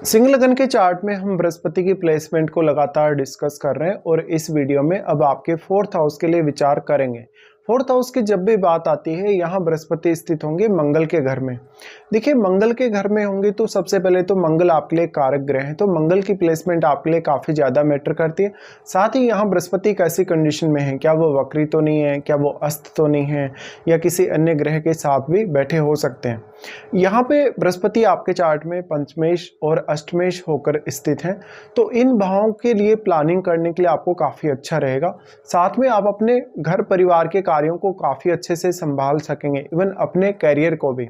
सिंह लगन के चार्ट में हम बृहस्पति की प्लेसमेंट को लगातार डिस्कस कर रहे हैं और इस वीडियो में अब आपके फोर्थ हाउस के लिए विचार करेंगे। फोर्थ हाउस की जब भी बात आती है यहाँ बृहस्पति स्थित होंगे मंगल के घर में। देखिए मंगल के घर में होंगे तो सबसे पहले तो मंगल आपके लिए कारक ग्रह है, तो मंगल की प्लेसमेंट आपके लिए काफ़ी ज़्यादा मैटर करती है। साथ ही यहाँ बृहस्पति कैसी कंडीशन में है, क्या वो वक्री तो नहीं है, क्या वो अस्त तो नहीं है, या किसी अन्य ग्रह के साथ भी बैठे हो सकते हैं। यहाँ पे बृहस्पति आपके चार्ट में पंचमेश और अष्टमेश होकर स्थित हैं, तो इन भावों के लिए प्लानिंग करने के लिए आपको काफ़ी अच्छा रहेगा। साथ में आप अपने घर परिवार के कार्यों को काफ़ी अच्छे से संभाल सकेंगे, इवन अपने करियर को भी।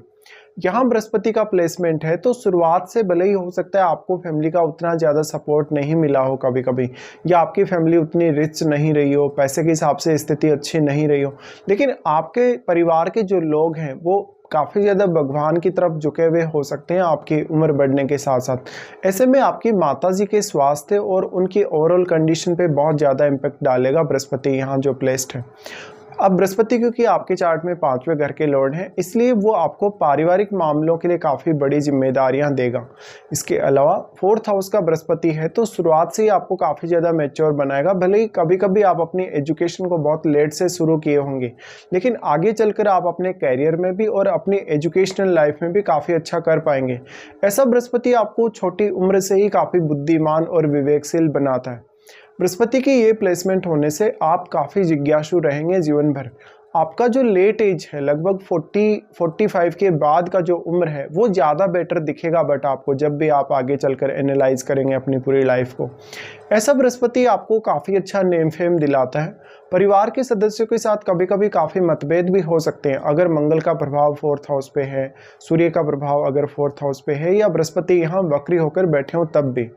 यहाँ बृहस्पति का प्लेसमेंट है तो शुरुआत से भले ही हो सकता है आपको फैमिली का उतना ज़्यादा सपोर्ट नहीं मिला हो कभी कभी, या आपकी फैमिली उतनी रिच नहीं रही हो, पैसे के हिसाब से स्थिति अच्छी नहीं रही हो, लेकिन आपके परिवार के जो लोग हैं वो काफ़ी ज़्यादा भगवान की तरफ झुके हुए हो सकते हैं आपकी उम्र बढ़ने के साथ साथ। ऐसे में आपकी माताजी के स्वास्थ्य और उनकी ओवरऑल कंडीशन पे बहुत ज़्यादा इम्पैक्ट डालेगा बृहस्पति यहाँ जो प्लेस्ड है। अब बृहस्पति क्योंकि आपके चार्ट में पांचवें घर के लॉर्ड हैं, इसलिए वो आपको पारिवारिक मामलों के लिए काफ़ी बड़ी जिम्मेदारियां देगा। इसके अलावा फोर्थ हाउस का बृहस्पति है तो शुरुआत से ही आपको काफ़ी ज़्यादा मैच्योर बनाएगा। भले ही कभी कभी आप अपनी एजुकेशन को बहुत लेट से शुरू किए होंगे, लेकिन आगे चलकर आप अपने कैरियर में भी और अपनी एजुकेशनल लाइफ में भी काफ़ी अच्छा कर पाएंगे। ऐसा बृहस्पति आपको छोटी उम्र से ही काफ़ी बुद्धिमान और विवेकशील बनाता है। बृहस्पति की ये प्लेसमेंट होने से आप काफ़ी जिज्ञासु रहेंगे जीवन भर। आपका जो लेट एज है लगभग 40-45 के बाद का जो उम्र है वो ज़्यादा बेटर दिखेगा, बट आपको जब भी आप आगे चलकर एनालाइज करेंगे अपनी पूरी लाइफ को। ऐसा बृहस्पति आपको काफ़ी अच्छा नेम फेम दिलाता है। परिवार के सदस्यों के साथ कभी कभी काफ़ी मतभेद भी हो सकते हैं अगर मंगल का प्रभाव फोर्थ हाउस पे है, सूर्य का प्रभाव अगर फोर्थ हाउस पे है, या बृहस्पति यहाँ वक्री होकर बैठे हो तब भी।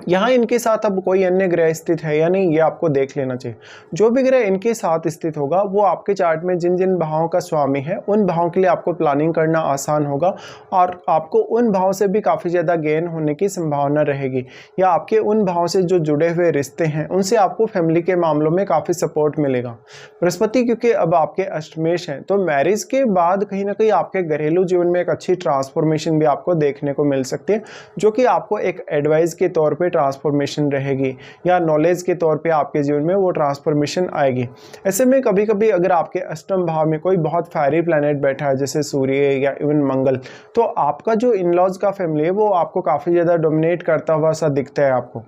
यहाँ इनके साथ अब कोई अन्य ग्रह स्थित है या नहीं ये आपको देख लेना चाहिए। जो भी ग्रह इनके साथ स्थित होगा वो आपके चार्ट में जिन जिन भावों का स्वामी है उन भावों के लिए आपको प्लानिंग करना आसान होगा, और आपको उन भावों से भी काफ़ी ज़्यादा गेन होने की संभावना रहेगी, या आपके उन भावों से जो जुड़े हुए रिश्ते हैं उनसे आपको फैमिली के मामलों में काफ़ी सपोर्ट मिलेगा। बृहस्पति क्योंकि अब आपके अष्टमेश हैं तो मैरिज के बाद कहीं ना कहीं आपके घरेलू जीवन में एक अच्छी ट्रांसफॉर्मेशन भी आपको देखने को मिल सकती है, जो कि आपको एक एडवाइस के तौर पर ट्रांसफॉर्मेशन रहेगी, या नॉलेज के तौर पे आपके जीवन में वो ट्रांसफॉर्मेशन आएगी। ऐसे में कभी कभी अगर आपके अष्टम भाव में कोई बहुत फायरी प्लैनेट बैठा है जैसे सूर्य या इवन मंगल, तो आपका जो इन-लॉज का फैमिली है वो आपको काफ़ी ज़्यादा डोमिनेट करता हुआ सा दिखता है आपको।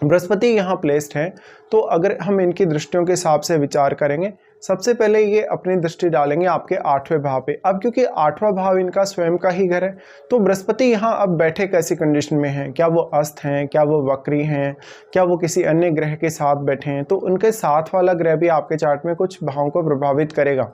बृहस्पति यहाँ प्लेस्ड है तो अगर हम इनकी दृष्टियों के हिसाब से विचार करेंगे, सबसे पहले ये अपनी दृष्टि डालेंगे आपके आठवें भाव पे। अब क्योंकि आठवां भाव इनका स्वयं का ही घर है तो बृहस्पति यहाँ अब बैठे कैसी कंडीशन में हैं, क्या वो अस्त हैं, क्या वो वक्री हैं, क्या वो किसी अन्य ग्रह के साथ बैठे हैं, तो उनके साथ वाला ग्रह भी आपके चार्ट में कुछ भावों को प्रभावित करेगा।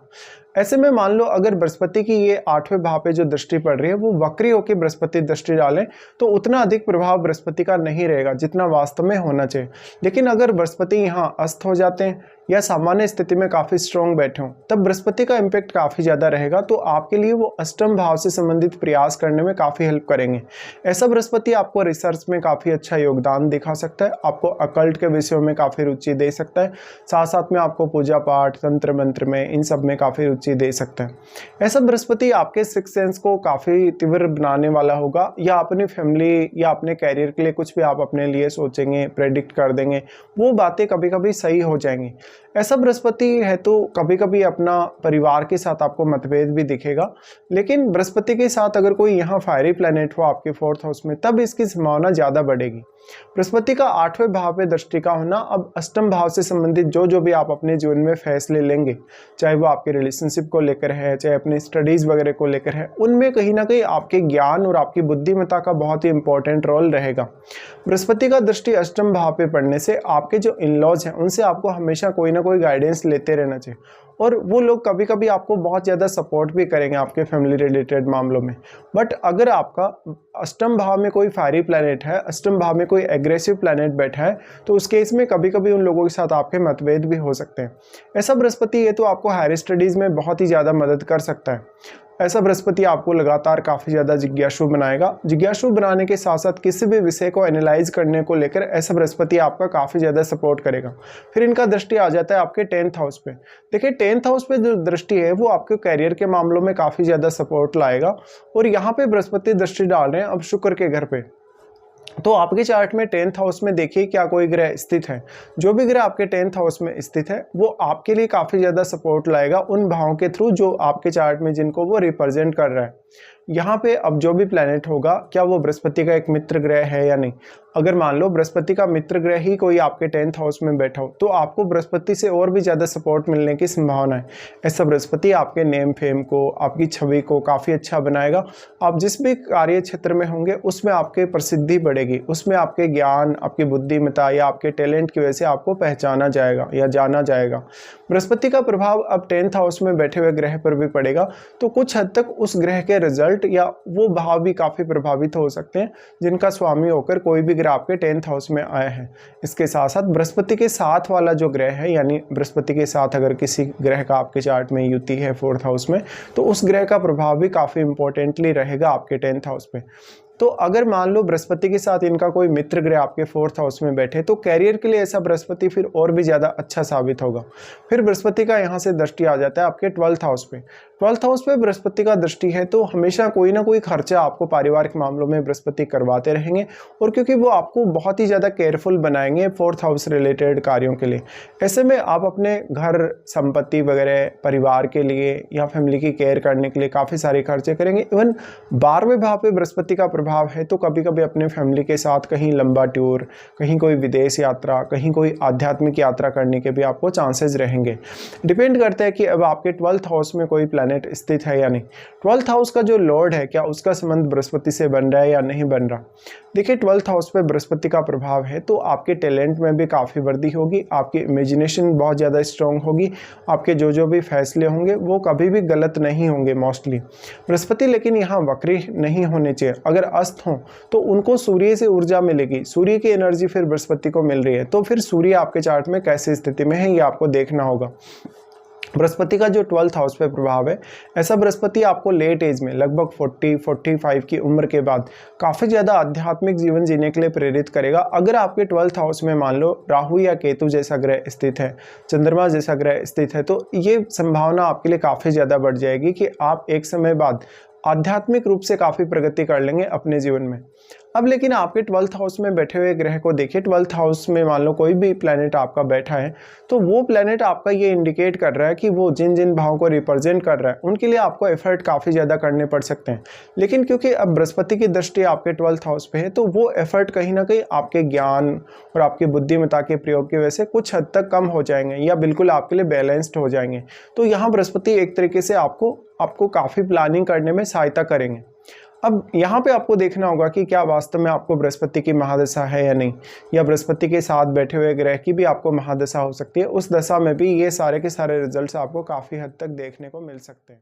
ऐसे में मान लो अगर बृहस्पति की ये आठवें भाव पे जो दृष्टि पड़ रही है वो वक्री होकर बृहस्पति दृष्टि डालें तो उतना अधिक प्रभाव बृहस्पति का नहीं रहेगा जितना वास्तव में होना चाहिए। लेकिन अगर बृहस्पति यहाँ अस्त हो जाते हैं या सामान्य स्थिति में काफ़ी स्ट्रॉन्ग बैठे हों तब बृहस्पति का इम्पैक्ट काफ़ी ज़्यादा रहेगा, तो आपके लिए वो अष्टम भाव से संबंधित प्रयास करने में काफ़ी हेल्प करेंगे। ऐसा बृहस्पति आपको रिसर्च में काफ़ी अच्छा योगदान दिखा सकता है, आपको अकल्ट के विषयों में काफ़ी रुचि दे सकता है, साथ साथ में आपको पूजा पाठ तंत्र मंत्र में इन सब में काफ़ी रुचि दे सकता है। ऐसा बृहस्पति आपके सिक्स सेंस को काफ़ी तीव्र बनाने वाला होगा, या अपनी फैमिली या अपने कैरियर के लिए कुछ भी आप अपने लिए सोचेंगे, प्रेडिक्ट कर देंगे, वो बातें कभी कभी सही हो जाएंगी। ऐसा बृहस्पति है तो कभी कभी अपना परिवार के साथ आपको मतभेद भी दिखेगा, लेकिन बृहस्पति के साथ अगर कोई यहाँ फायरी प्लैनेट हो आपके फोर्थ हाउस में तब इसकी संभावना ज़्यादा बढ़ेगी। बृहस्पति का आठवें भाव पे दृष्टि का होना अब अष्टम भाव से संबंधित जो भी आप अपने जीवन में फैसले लेंगे, चाहे वो आपके रिलेशनशिप को लेकर है, चाहे अपनी स्टडीज़ वगैरह को लेकर है, उनमें कहीं ना कहीं आपके ज्ञान और आपकी बुद्धिमत्ता का बहुत ही इंपॉर्टेंट रोल रहेगा। बृहस्पति का दृष्टि अष्टम भाव पे पड़ने से आपके जो इन-लॉज हैं उनसे आपको हमेशा कोई ना कोई गाइडेंस लेते रहना चाहिए, और वो लोग कभी कभी आपको बहुत ज़्यादा सपोर्ट भी करेंगे आपके फैमिली रिलेटेड मामलों में। बट अगर आपका अष्टम भाव में कोई फायरी प्लैनेट है, अष्टम भाव में कोई एग्रेसिव प्लैनेट बैठा है, तो उस केस में कभी कभी उन लोगों के साथ आपके मतभेद भी हो सकते हैं। ऐसा बृहस्पति ये तो आपको हायर स्टडीज़ में बहुत ही ज़्यादा मदद कर सकता है। ऐसा बृहस्पति आपको लगातार काफ़ी ज़्यादा जिज्ञासु बनाएगा। जिज्ञासु बनाने के साथ साथ किसी भी विषय को एनालाइज करने को लेकर ऐसा बृहस्पति आपका काफ़ी ज़्यादा सपोर्ट करेगा। फिर इनका दृष्टि आ जाता है आपके 10th हाउस पे। देखिए 10th हाउस पे जो दृष्टि है वो आपके करियर के मामलों में काफ़ी ज़्यादा सपोर्ट लाएगा, और यहाँ पे बृहस्पति दृष्टि डाल रहे हैं अब शुक्र के घर पे। तो आपके चार्ट में 10th हाउस में देखिए क्या कोई ग्रह स्थित है। जो भी ग्रह आपके 10th हाउस में स्थित है वो आपके लिए काफ़ी ज़्यादा सपोर्ट लाएगा उन भावों के थ्रू जो आपके चार्ट में जिनको वो रिप्रेजेंट कर रहा है। यहाँ पे अब जो भी प्लैनेट होगा क्या वो बृहस्पति का एक मित्र ग्रह है या नहीं। अगर मान लो बृहस्पति का मित्र ग्रह ही कोई आपके 10th हाउस में बैठा हो तो आपको बृहस्पति से और भी ज़्यादा सपोर्ट मिलने की संभावना है। ऐसा बृहस्पति आपके नेम फेम को, आपकी छवि को काफ़ी अच्छा बनाएगा। आप जिस भी कार्य क्षेत्र में होंगे उसमें आपकी प्रसिद्धि बढ़ेगी, उसमें आपके ज्ञान, आपकी बुद्धिमत्ता या आपके टैलेंट की वजह से आपको पहचाना जाएगा या जाना जाएगा। बृहस्पति का प्रभाव अब 10th हाउस में बैठे हुए ग्रह पर भी पड़ेगा, तो कुछ हद तक उस ग्रह के रिजल्ट या वो भाव भी काफ़ी प्रभावित हो सकते हैं जिनका स्वामी होकर कोई भी ग्रह आपके 10th हाउस में आए हैं। इसके साथ साथ बृहस्पति के साथ वाला जो ग्रह है, यानी बृहस्पति के साथ अगर किसी ग्रह का आपके चार्ट में युति है 4th हाउस में, तो उस ग्रह का प्रभाव भी काफ़ी इंपॉर्टेंटली रहेगा आपके 10th हाउस पे। तो अगर मान लो बृहस्पति के साथ इनका कोई मित्र ग्रह आपके 4th हाउस में बैठे तो कैरियर के लिए ऐसा बृहस्पति फिर और भी ज़्यादा अच्छा साबित होगा। फिर बृहस्पति का यहाँ से दृष्टि आ जाता है आपके 12th हाउस पे। 12th हाउस पे बृहस्पति का दृष्टि है तो हमेशा कोई ना कोई खर्चा आपको पारिवारिक मामलों में बृहस्पति करवाते रहेंगे, और क्योंकि वो आपको बहुत ही ज़्यादा केयरफुल बनाएंगे 4th हाउस रिलेटेड कार्यों के लिए। ऐसे में आप अपने घर, संपत्ति वगैरह, परिवार के लिए या फैमिली की केयर करने के लिए काफ़ी सारे खर्चे करेंगे। इवन 12वें भाव पे बृहस्पति का भाव है तो कभी कभी अपने फैमिली के साथ कहीं लंबा टूर, कहीं कोई विदेश यात्रा, कहीं कोई आध्यात्मिक यात्रा करने के भी आपको चांसेस रहेंगे। डिपेंड करता है कि अब आपके 12th हाउस में कोई प्लैनेट स्थित है या नहीं। 12th हाउस का जो लॉर्ड है क्या उसका संबंध बृहस्पति से बन रहा है या नहीं बन रहा। देखिए 12th हाउस पे बृहस्पति का प्रभाव है तो आपके टैलेंट में भी काफ़ी वृद्धि होगी, आपकी इमेजिनेशन बहुत ज़्यादा स्ट्रांग होगी, आपके जो भी फैसले होंगे वो कभी भी गलत नहीं होंगे मोस्टली। बृहस्पति लेकिन यहाँ वक्री नहीं होने चाहिए। अगर अस्त हों तो उनको सूर्य से ऊर्जा मिलेगी, सूर्य की एनर्जी फिर बृहस्पति को मिल रही है, तो फिर सूर्य आपके चार्ट में कैसी स्थिति में है ये आपको देखना होगा। बृहस्पति का जो 12th हाउस पे प्रभाव है, ऐसा बृहस्पति आपको लेट एज में लगभग 40-45 की उम्र के बाद काफ़ी ज़्यादा आध्यात्मिक जीवन जीने के लिए प्रेरित करेगा। अगर आपके 12th हाउस में मान लो राहु या केतु जैसा ग्रह स्थित है, चंद्रमा जैसा ग्रह स्थित है, तो ये संभावना आपके लिए काफ़ी ज़्यादा बढ़ जाएगी कि आप एक समय बाद आध्यात्मिक रूप से काफ़ी प्रगति कर लेंगे अपने जीवन में। अब लेकिन आपके 12th हाउस में बैठे हुए ग्रह को देखिए। 12th हाउस में मान लो कोई भी प्लैनेट आपका बैठा है तो वो प्लैनेट आपका ये इंडिकेट कर रहा है कि वो जिन जिन भावों को रिप्रेजेंट कर रहा है उनके लिए आपको एफर्ट काफ़ी ज़्यादा करने पड़ सकते हैं। लेकिन क्योंकि अब बृहस्पति की दृष्टि आपके 12th हाउस पे है तो वो एफर्ट कहीं ना कहीं आपके ज्ञान और आपकी बुद्धिमत्ता के प्रयोग की वजह से कुछ हद तक कम हो जाएंगे या बिल्कुल आपके लिए बैलेंस्ड हो जाएंगे। तो यहाँ बृहस्पति एक तरीके से आपको काफ़ी प्लानिंग करने में सहायता करेंगे। अब यहाँ पे आपको देखना होगा कि क्या वास्तव में आपको बृहस्पति की महादशा है या नहीं, या बृहस्पति के साथ बैठे हुए ग्रह की भी आपको महादशा हो सकती है। उस दशा में भी ये सारे के सारे रिजल्ट्स आपको काफ़ी हद तक देखने को मिल सकते हैं।